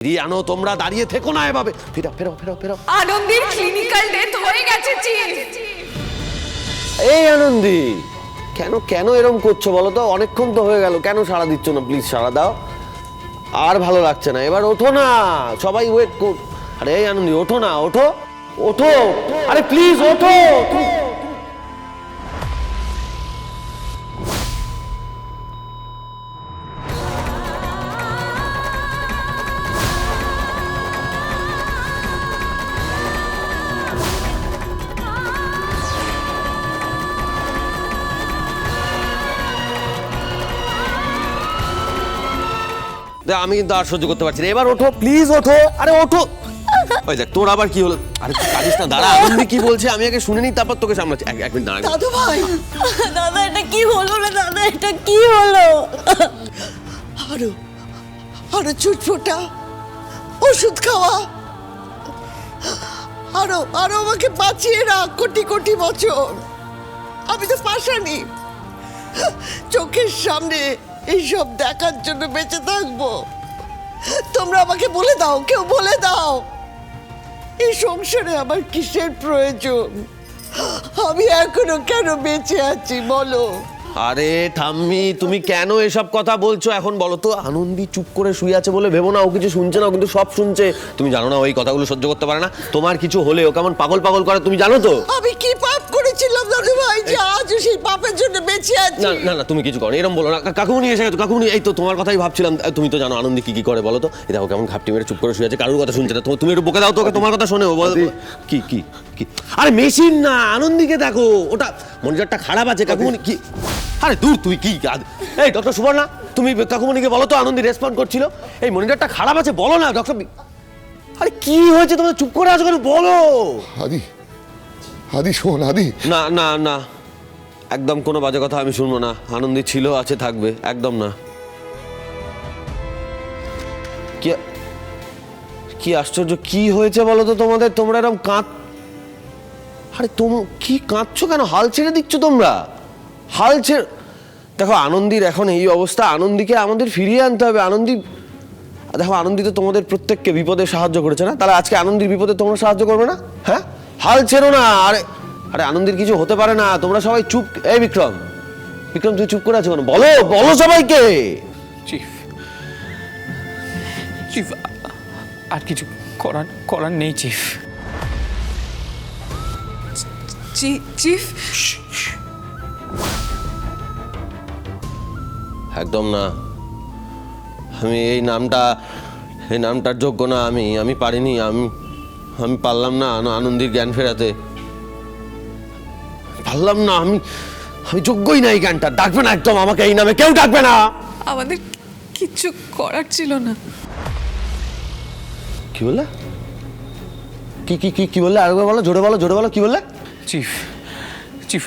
আনো, তোমরা দাঁড়িয়ে থেকো না এভাবে। ফেরো ফেরো ফেরো ফেরো। আনন্দের ক্লিনিক্যাল ডেথ হয়ে গেছে চিফ। এই আনন্দি, কেন কেন এরকম করছো বলো তো? অনেকক্ষণ তো হয়ে গেল, কেন সাড়া দিচ্ছ না? প্লিজ সাড়া দাও। আর ভালো লাগছে না, এবার ওঠো না, সবাই ওয়েট কর। আরে এই আনন্দি, ওঠো না, ওঠো ওঠো, আরে প্লিজ ওঠো। আমি কিন্তু আর সহ্য করতে পারছি না, এবার ওঠো প্লিজ, ওঠো, আরে ওঠো। ওই দেখ তোর আবার কি হলো? আরে তুই কাঁদিস না, দাঁড়া, আনন্দি কি বলছে আমি আগে শুনে নিই, তারপর তোকে সামলাচ্ছি। এক মিনিট দাঁড়া। দাদু ভাই, দাদা এটা কি হলো রে? দাদা এটা কি হলো? আরো আরো চুটফোটা ওষুধ খাওয়া, আরো আরো আমাকে বাঁচিয়ে রাখ কোটি কোটি বছর। আমি তো পাশানি, চোখের সামনে এইসব দেখার জন্য বেঁচে থাকবো? তোমরা আমাকে বলে দাও, কেউ বলে দাও, এই সংসারে আমার কিসের প্রয়োজন? আমি এখনো কেন বেঁচে আছি বলো? আরে ঠাম্মি, তুমি কেন এসব কথা বলছো এখন বলো তো? আনন্দি চুপ করে শুয়ে আছে বলে ভেবো না ও কিছু শুনছে না, ও কিন্তু সব শুনছে। তুমি জানো না ওই কথাগুলো সহ্য করতে পারে না? তোমার কিছু হলে ও কেমন পাগল পাগল করে তুমি জানো তো? আমি কি পাপ করেছিলাম দাদু ভাই যে আজও সেই পাপের জন্য বেঁচে আছি? না না না, তুমি কিছু করো, এরকম বলো না। কাকুমনি এসে গেছো, কাকুমনি। এই তো তোমার কথাই ভাবছিলাম। তুমি তো জানো আনন্দি কি কি করে বলো তো? এই দেখো কেমন ঘাপটি মেরে চুপ করে শুয়ে আছে, কারোর কথা শুনছে না। তুমি একটু বকে দাও তোকে, তোমার কথা শোনে ও। কি কি কি? আরে মেশিন না, আনন্দিকে দেখো, ওটা মনিটরটা খারাপ আছে। কাকুমনি কি? আরে দূর, তুই কি? এই ডক্টর সুবর্ণা, তুমি কাকুমনিকে বলো তো আনন্দি রেসপন্ড করছিল। এই মনিটরটা খারাপ আছে, বলো না ডক্টর। আরে কি হয়েছে তোমাদের? চুপ করে আছো কেন? বলো। আদি, আদি শোন আদি। না না না, একদম কোনো বাজে কথা আমি শুনবো না। আনন্দি ছিল, আছে, থাকবে, একদম না। কি আশ্চর্য, কি হয়েছে বলো তো তোমাদের? তোমরা এরকম আরে কি কাঁদছো কেন? হাল ছেড়ে দিচ্ছ তোমরা? হাল ছেড়ে দেখো, আনন্দির এখন এই অবস্থা, আনন্দিকে আমাদের ফিরিয়ে আনতে হবে। দেখো আনন্দি তো তোমাদের প্রত্যেককে বিপদে সাহায্য করেছে না? তাহলে আজকে আনন্দির বিপদে তোমরা সাহায্য করবে না? হ্যাঁ, হাল ছেড়ো না। আরে আরে আনন্দির কিছু হতে পারে না, তোমরা সবাই চুপ। এই বিক্রম, বিক্রম তুই চুপ করে আছো কেন? বলো বলো সবাইকে। চিফ, চিফ আর কিছু করার নেই চিফ। চিফ একদম না, আমি এই নামটার যোগ্য না। আমি পারিনি, আমি পারলাম না আনন্দির জ্ঞান ফেরাতে, পারলাম না। আমি যোগ্যই না এই জ্ঞানটা। ডাকবে না একদম আমাকে এই নামে, কেউ ডাকবে না। আমাদের কিচ্ছু করার ছিল না। কি বললে? কি কি কি কি বললে? আরেকবার বলো, জোরে বলো, জোরে বলো, কি বললে? চিফ, চিফ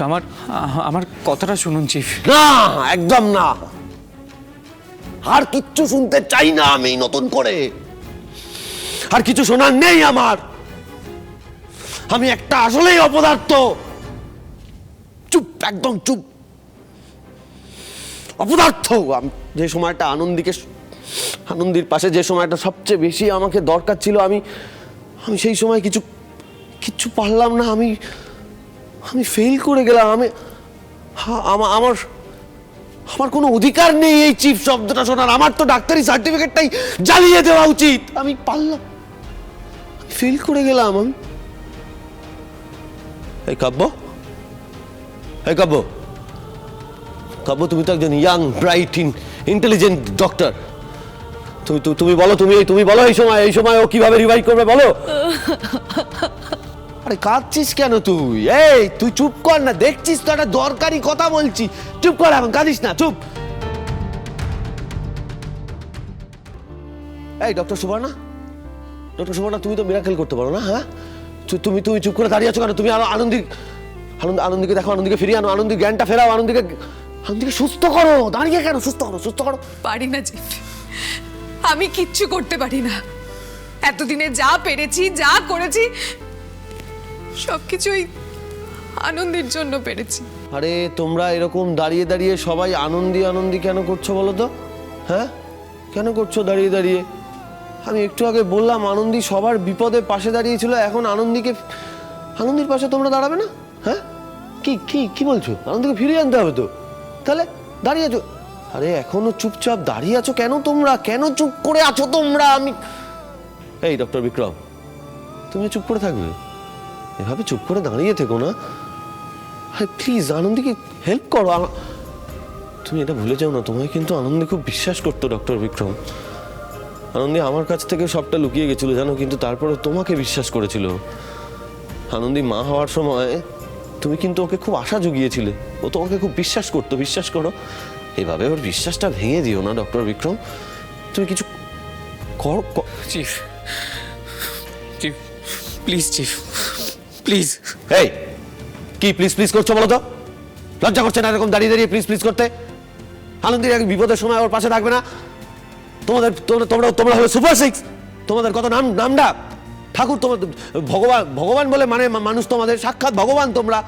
আমার কথাটা শুনুন চিফ। না, একদম না। আর কিচ্ছু শুনতে চাই না আমি নতুন করে। আর কিছু শোনার নেই আমার। আমি একটা আসলেই অপদার্থ। চুপ, একদম চুপ, অপদার্থ। যে সময়টা আনন্দির পাশে যে সময়টা সবচেয়ে বেশি আমাকে দরকার ছিল, আমি সেই সময় কিচ্ছু পারলাম না। আমি ফেল করে গেলাম। আমার কোনো অধিকার নেই এই চিফ শব্দটা শোনার। আমার তো ডাক্তারি সার্টিফিকেটটাই জ্বালিয়ে দেওয়া উচিত। আমি পারলাম, ফেল করে গেলাম আমি। এই কাব্য, এই কাব্য, কাব্য, তুমি তো একজন ইয়াং, ব্রাইট, ইন্টেলিজেন্ট ডক্টর। তুমি বলো, তুমি বলো এই সময় ও কিভাবে রিভাইভ করবে বলো। আরে কাঁদছিস কেন তুই? এই তুই চুপ কর না, দেখছিস তো একটা দরকারি কথা বলছি। চুপ কর, এখন কাঁদিস না, চুপ। এই ডক্টর সুবর্ণা, তুমি তো মিরাকেল করতে পারো না? হ্যাঁ, তুমি চুপ করে দাঁড়িয়ে আছো কেন? তুমি আরো আনন্দিকে দেখো, আনন্দিকে ফিরিয়ে আনো, আনন্দির জ্ঞানটা ফেরাও, আনন্দিকে সুস্থ করো। দাঁড়িয়ে কেন? সুস্থ করো। পারি না চিফ, আমি কিচ্ছু করতে পারি না। এতদিনে যা পেরেছি, যা করেছি, সবকিছুই আনন্দের জন্য পেরেছি। আরে তোমরা এরকম দাঁড়িয়ে দাঁড়িয়ে সবাই আনন্দি কেন করছো বলো তো? হ্যাঁ, কেন করছো দাঁড়িয়ে দাঁড়িয়ে? আমি একটু আগে বললাম আনন্দী সবার বিপদে পাশে দাঁড়িয়েছিল, এখন আনন্দীর পাশে তোমরা দাঁড়াবে না? হ্যাঁ, কি কি কি বলছো? আনন্দীকে ফিরিয়ে আনতে হবে তো, তাহলে দাঁড়িয়ে আছো? আরে এখনো চুপচাপ দাঁড়িয়ে আছো কেন তোমরা? কেন চুপ করে আছো তোমরা? এই ডক্টর বিক্রম, তুমি চুপ করে থাকবে? এভাবে চুপ করে দাঁড়িয়ে থেকো না। আরে প্লিজ আনন্দীকে হেল্প করো। তুমি এটা ভুলে যাও না, তোমায় কিন্তু আনন্দী খুব বিশ্বাস করতো ডক্টর বিক্রম। আনন্দী আমার কাছ থেকে সবটা লুকিয়ে গেছিল জানো, কিন্তু তারপরে তোমাকে বিশ্বাস করেছিল। আনন্দী মা হওয়ার সময় তুমি কিন্তু ওকে খুব আশা জুগিয়েছিলে, ও তোমাকে খুব বিশ্বাস করতো। বিশ্বাস করো, এভাবে ওর বিশ্বাসটা ভেঙে দিও না ডক্টর বিক্রম। তুমি কিছু chief, chief please, chief please. এই কি প্লিজ প্লিজ করছো বলো তো? লজ্জা করছে না এরকম দাঁড়িয়ে দাঁড়িয়ে প্লিজ প্লিজ করতে? আনন্দীর এক বিপদের সময় ওর পাশে থাকবে না? তোমরা তোমরা হলো সুপার সিক্স, তোমাদের কত নাম ডাক। ঠাকুর তোমাদের ভগবান বলে মানে মানুষ, তোমাদের সাক্ষাৎ ভগবান তোমরা।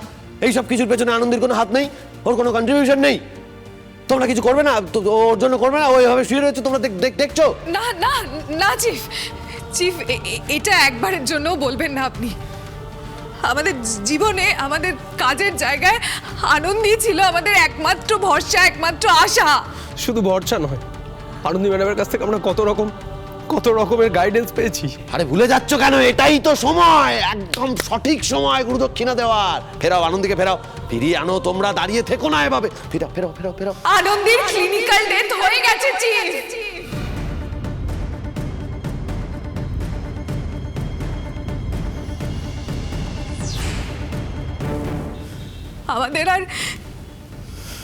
এইসব কিছুর পেছনে আনন্দীর কোনো হাত নেই, ওর কোনো কন্ট্রিবিউশন নেই। তোমরা কিছু করবে না, ওর জন্য করবে না, ওইভাবে শুয়ে রয়েছে, তোমরা দেখছো। না না না চিফ, চিফ এটা একবারের জন্য বলবেন না আপনি। আমাদের জীবনে, আমাদের কাজের জায়গায় আনন্দী ছিল আমাদের একমাত্র ভরসা, একমাত্র আশা। শুধু ভরসা নয়, আনন্দী ম্যাডামের কাছ থেকে আমরা কত রকমের গাইডেন্স পেয়েছি। আরে ভুলে যাচ্ছ কেন? এটাই তো সময়, একদম সঠিক সময় গুরুদক্ষিণা দেওয়ার। ফেরাও আনন্দীকে, ফেরাও, ফিরিয়ে আনো। তোমরা দাঁড়িয়ে থেকো না এভাবে। ফেরাও ফেরাও ফেরাও ফেরাও। আনন্দীর ক্লিনিক্যাল ডেথ হয়ে গেছে চিফ। আমাদের আর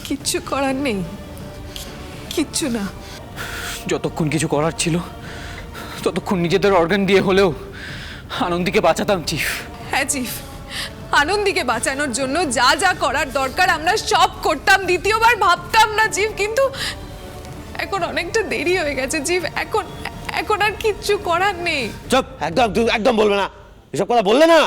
কিচ্ছু করার নেই, কিচ্ছু না। যতক্ষণ কিছু করার ছিল ততক্ষণ নিজেদের অর্গান দিয়ে হলেও আনন্দীকে বাঁচাতাম চিফ। হ্যাঁ চিফ, আনন্দীকে বাঁচানোর জন্য যা যা করার দরকার আমরা সব করতাম, দ্বিতীয়বার ভাবতাম না চিফ। কিন্তু এখন অনেকটা দেরি হয়ে গেছে চিফ, এখন আর কিচ্ছু করার নেই। চুপ, একদম বলবে না, এসব কথা বললে না।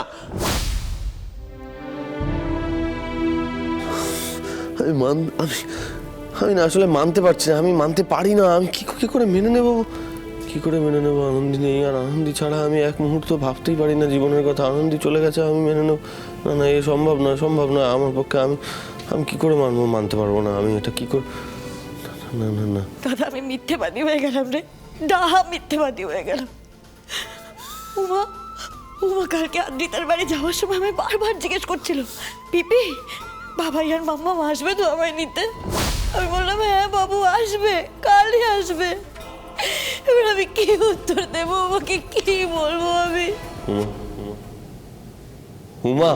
আমি না আসলে মানতে পারছি না, আমি মানতে পারি না। আমি কি করে মেনে নেব, কি করে মেনে নেবো আনন্দী নেই? আর আনন্দী ছাড়া আমি এক মুহূর্ত ভাবতেই পারি না জীবনের কথা। আনন্দী চলে গেছে, আমি মেনে নেব না? না, এ সম্ভব নয় আমার পক্ষে। আমি কি করে মানতে পারবো না? আমি এটা কি করে? না না না দাদা, আমি মিথ্যেবাদী হয়ে গেলাম রে, মিথ্যেবাদী হয়ে গেলাম। উমা কালকে আদ্রিতার বাড়ি যাওয়ার সময় আমি বারবার জিজ্ঞেস করছিল, পিপি বাবাই আর মাম্মা আসবে তো আমায় নিতে? আমি বললাম হ্যাঁ বাবু আসবে, কালই আসবে। এবার আমি কি উত্তর দেবো, আমাকে কি বলবো আমি? হুমা